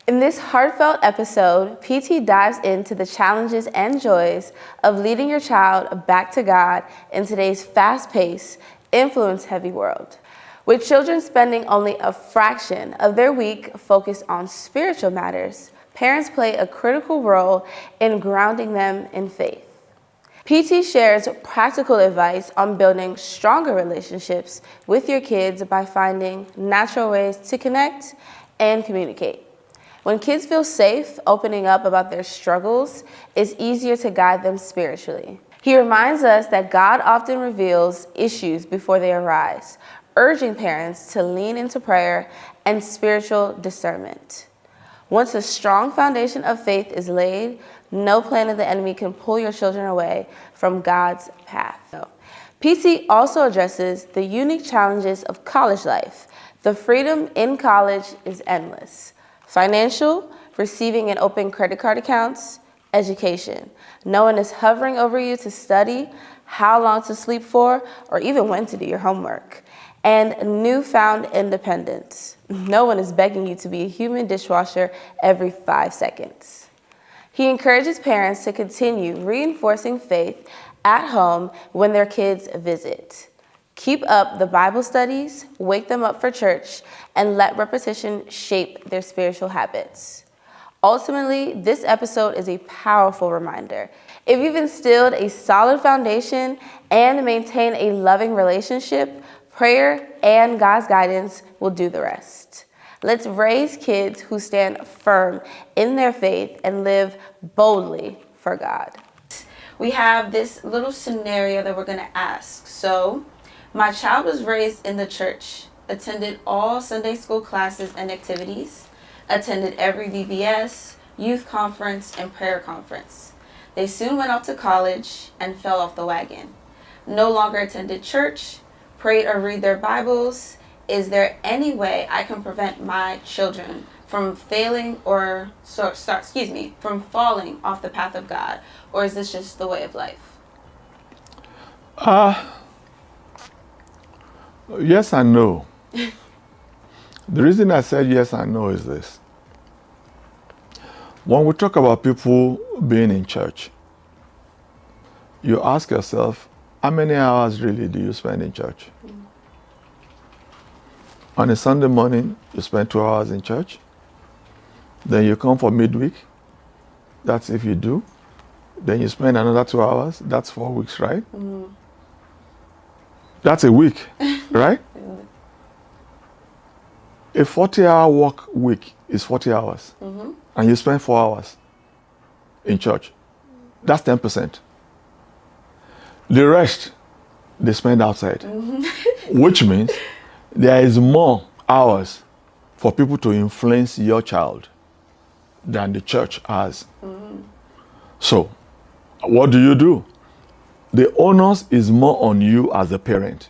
In this heartfelt episode, PT dives into the challenges and joys of leading your child back to God in today's fast-paced, influence-heavy world. With children spending only a fraction of their week focused on spiritual matters, parents play a critical role in grounding them in faith. PT shares practical advice on building stronger relationships with your kids by finding natural ways to connect and communicate. When kids feel safe opening up about their struggles, it's easier to guide them spiritually. He reminds us that God often reveals issues before they arise, urging parents to lean into prayer and spiritual discernment. Once a strong foundation of faith is laid, no plan of the enemy can pull your children away from God's path. PT also addresses the unique challenges of college life. The freedom in college is endless. Financial, receiving and open credit card accounts, education. No one is hovering over you to study, how long to sleep for, or even when to do your homework. And newfound independence. No one is begging you to be a human dishwasher every 5 seconds. He encourages parents to continue reinforcing faith at home when their kids visit. Keep up the Bible studies, wake them up for church, and let repetition shape their spiritual habits. Ultimately, this episode is a powerful reminder. If you've instilled a solid foundation and maintain a loving relationship, prayer and God's guidance will do the rest. Let's raise kids who stand firm in their faith and live boldly for God. We have this little scenario that we're going to ask. So, my child was raised in the church, attended all Sunday school classes and activities, attended every VBS, youth conference, and prayer conference. They soon went off to college and fell off the wagon. No longer attended church, prayed or read their Bibles. Is there any way I can prevent my children from falling off the path of God? Or is this just the way of life? Yes and no. The reason I said yes and no is this. When we talk about people being in church, you ask yourself, how many hours really do you spend in church? On a Sunday morning, you spend 2 hours in church. Then you come for midweek. That's if you do. Then you spend another 2 hours. That's 4 weeks, right? Mm-hmm. That's a week, right? A 40-hour work week is 40 hours. Mm-hmm. And you spend 4 hours in church. That's 10%. The rest, they spend outside. Mm-hmm. Which means there is more hours for people to influence your child than the church has. Mm-hmm. So, what do? The onus is more on you as a parent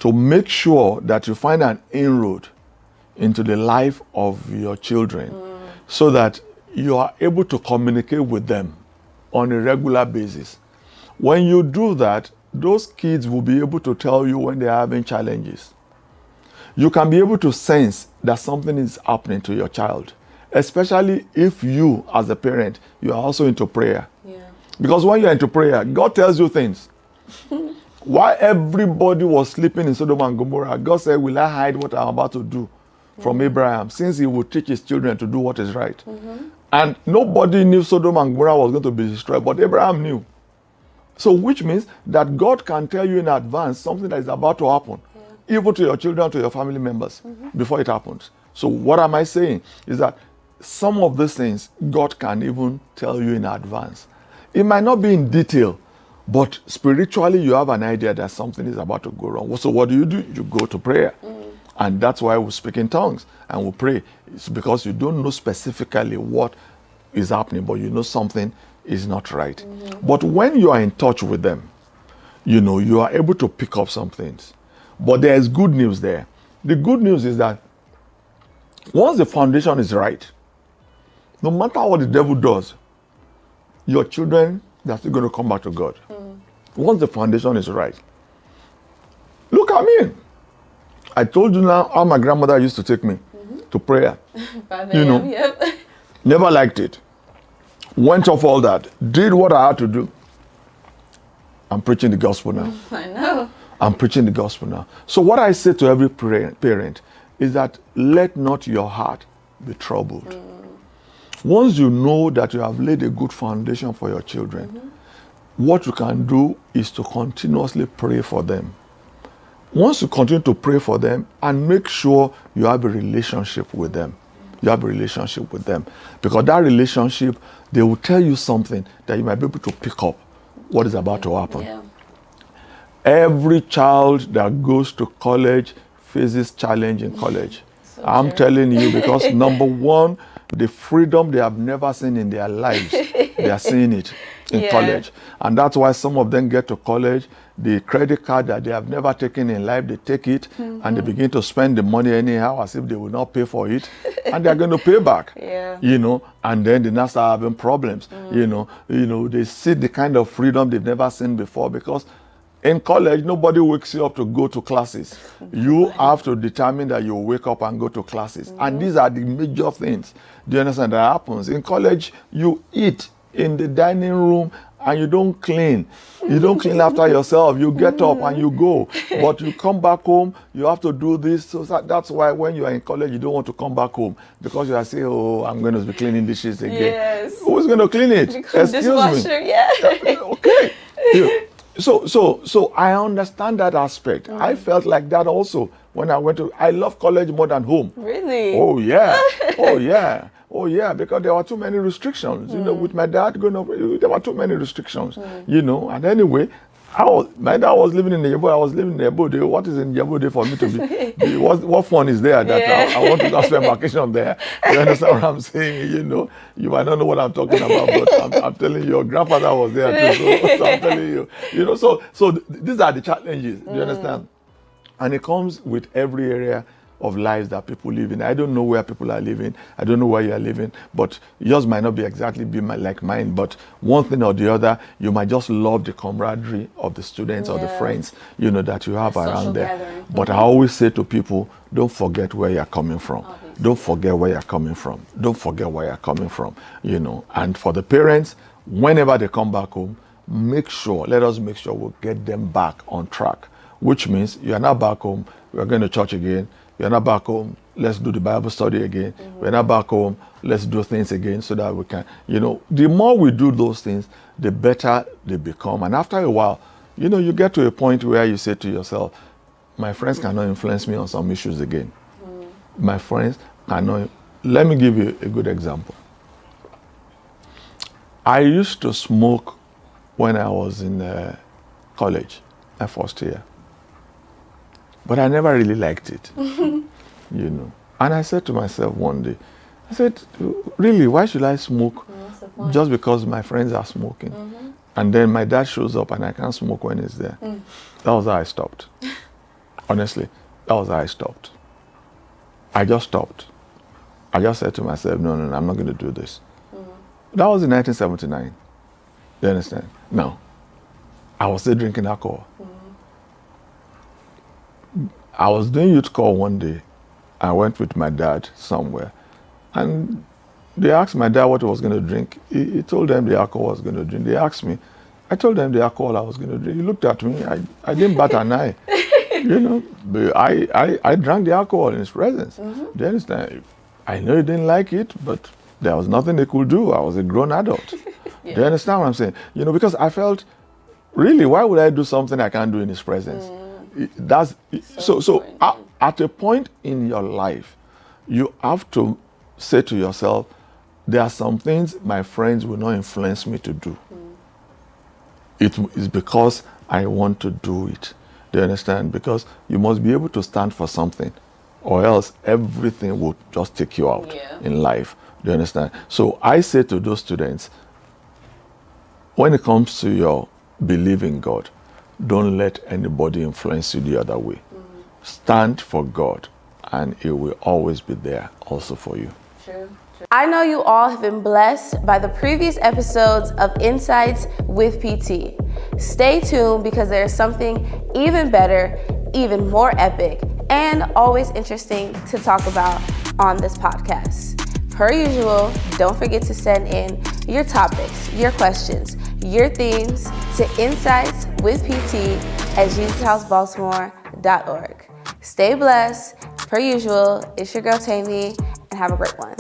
to make sure that you find an inroad into the life of your children so that you are able to communicate with them on a regular basis. When you do that, those kids will be able to tell you when they're having challenges. You can be able to sense that something is happening to your child, especially if you, as a parent, you are also into prayer. Yeah. Because when you're into prayer, God tells you things. While everybody was sleeping in Sodom and Gomorrah, God said, will I hide what I'm about to do from Abraham, since he would teach his children to do what is right? Mm-hmm. And nobody knew Sodom and Gomorrah was going to be destroyed, but Abraham knew. So which means that God can tell you in advance something that is about to happen, even to your children, to your family members, before it happens. So what am I saying is that some of these things God can even tell you in advance. It might not be in detail, but spiritually you have an idea that something is about to go wrong. So what do? You go to prayer. And that's why we speak in tongues and we pray. It's because you don't know specifically what is happening, but you know something is not right. Mm-hmm. But when you are in touch with them, you are able to pick up some things. But there is good news there. The good news is that once the foundation is right, no matter what the devil does, your children, they're still going to come back to God. Once the foundation is right. Look at me. I told you now how my grandmother used to take me. late to prayer. 5 You know. a.m., yep. Never liked it. Went off all that. Did what I had to do. I'm preaching the gospel now. I know. I'm preaching the gospel now. So what I say to every parent is that let not your heart be troubled. Once you know that you have laid a good foundation for your children, what you can do is to continuously pray for them. Once you continue to pray for them and make sure you have a relationship with them. You have a relationship with them. Because that relationship, they will tell you something that you might be able to pick up what is about to happen. Yeah. Every child that goes to college faces challenge in college. So I'm true. telling you, because number one, the freedom they have never seen in their lives, they are seeing it in Yeah. college. And that's why some of them get to college, the credit card that they have never taken in life, they take it and they begin to spend the money anyhow as if they will not pay for it. And they're going to pay back. Yeah. You know, and then they now start having problems. You know, they see the kind of freedom they've never seen before, because in college, nobody wakes you up to go to classes. You have to determine that you wake up and go to classes. And these are the major things. Do you understand that happens? In college, you eat in the dining room and you don't clean. You don't clean after yourself. You get up and you go. But you come back home, you have to do this. So that's why when you are in college, you don't want to come back home, because you are saying, oh, I'm going to be cleaning dishes again. Yes. Who's going to clean it? Become dishwasher, yeah. Okay. Yeah. So I understand that aspect. I felt like that also when I went to, I love college more than home. Really? Oh yeah, oh yeah, oh yeah, because there were too many restrictions. You know, with my dad going up, there were too many restrictions. You know, and anyway, my dad was living in Yebo, I was living in Yebo. What is in Yebo for me to be? What fun is there that I want to go spend vacation there? You understand what I'm saying? You know, you might not know what I'm talking about, but I'm telling you, your grandfather was there too. So I'm telling you, you know. So these are the challenges. Do you understand? And it comes with every area of lives that people live in. I don't know where people are living. I don't know where you are living, but yours might not be exactly like mine. But one thing or the other, you might just love the camaraderie of the students or the friends, you know, that you have around there. Gathering. But I always say to people, don't forget where you're coming from. Obviously. Don't forget where you're coming from. Don't forget where you're coming from, you know. And for the parents, whenever they come back home, let us make sure we'll get them back on track, which means you're not back home, we're going to church again. We're not back home, let's do the Bible study again. We're not back home, let's do things again, so that we can, you know, the more we do those things, the better they become. And after a while, you know, you get to a point where you say to yourself, my friends cannot influence me on some issues again. My friends cannot. Let me give you a good example. I used to smoke when I was in college, my first year. But I never really liked it, you know. And I said to myself one day, I said, really, why should I smoke just because my friends are smoking? And then my dad shows up and I can't smoke when he's there. That was how I stopped. Honestly, that was how I stopped. I just stopped. I just said to myself, no, I'm not going to do this. That was in 1979. Do you understand? No. I was still drinking alcohol. I was doing youth call one day. I went with my dad somewhere, and they asked my dad what he was going to drink. He told them the alcohol I was going to drink. They asked me. I told them the alcohol I was going to drink. He looked at me. I didn't bat an eye. You know, but I drank the alcohol in his presence. Do you understand? I know he didn't like it, but there was nothing they could do. I was a grown adult. Do you understand what I'm saying? You know, because I felt, really, why would I do something I can't do in his presence? That's so at a point in your life, you have to say to yourself, there are some things my friends will not influence me to do. It is because I want to do it. Do you understand? Because you must be able to stand for something, or else everything will just take you out in life. Do you understand? So I say to those students, when it comes to your belief in God, don't let anybody influence you the other way. Stand for God, and He will always be there also for you. True. I know you all have been blessed by the previous episodes of Insights with PT. Stay tuned, because there is something even better, even more epic, and always interesting to talk about on this podcast. Per usual, don't forget to send in your topics, your questions, your themes to insightswithpt@jesushousebaltimore.org. Stay blessed. Per usual, it's your girl Tammy, and have a great one.